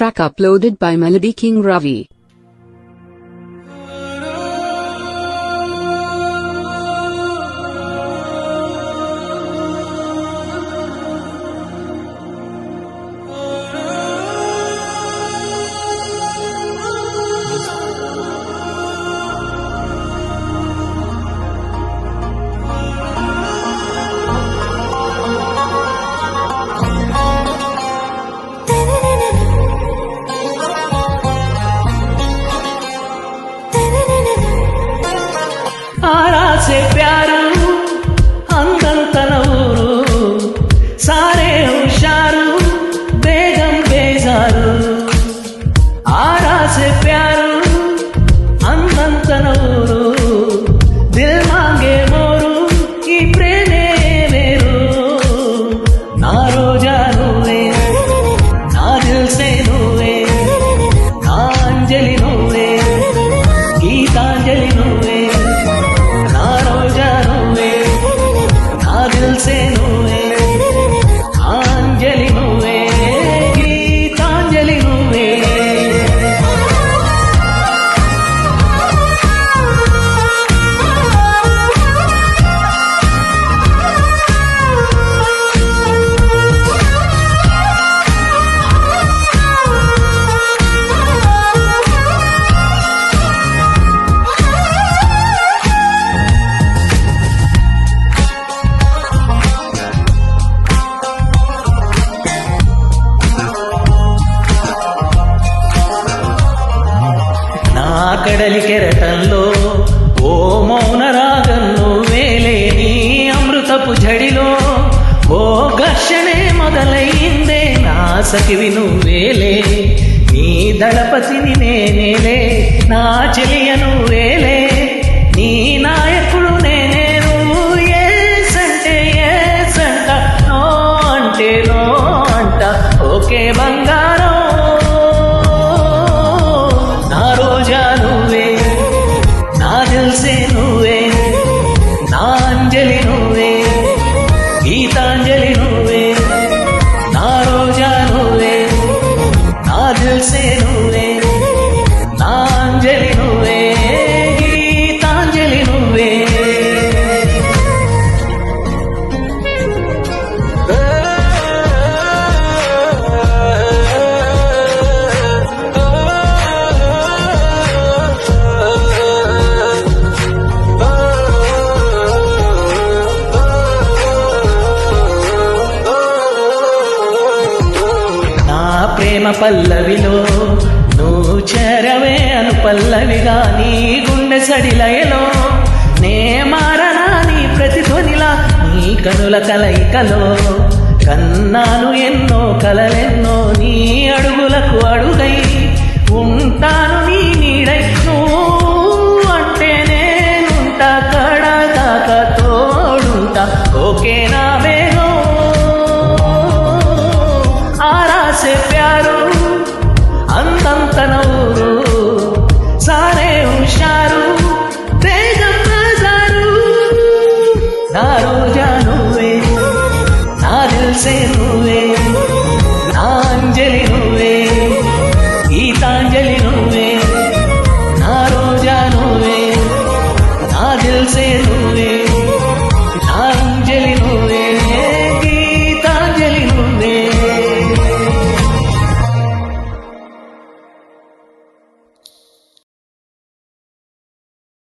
track uploaded by Melody King Ravi. आरा से प्यारू अंदर ऊरू सारे हुशारू बेगम बेजारू आरा से प्यारू अंदर ऊरू दिल मांगे मोरू की प्रेमे मेरू ना रोजा नुवे ना दिल से नुवे ना अंजलि नुवे गीतांजलि नुवे से नुवे अंजलि नुवे गीतांजलि नुवे కడలి కెరటంలో ఓ మౌన రాగం నువ్వేలే నీ అమృతపు జడిలో ఓ ఘర్షణే మొదలైందే నా సఖివి నువ్వేలే నీ దళపతిని నేనేలే నా చెలియ నువ్వేలే నీ నాయకుడు నేనే నువ్వు ఏసంటే ఏసంట నో అంటే నో అంట ఓకే బంగారం से नुवे ना अंजलि नुवे गीतांजलि नुवे ना रोजा नुवे ना दिल से नुवे ना अंजलि नुवे गीतांजलि नुवे ప్రేమ పల్లవిలో నువ్వు చేరవే అను పల్లవిగా నీ గుండె సడిలయలో నే మారనా నీ ప్రతిధ్వనిలా నీ కనుల కలయికలో కన్నాను ఎన్నో కలలెన్నో నీ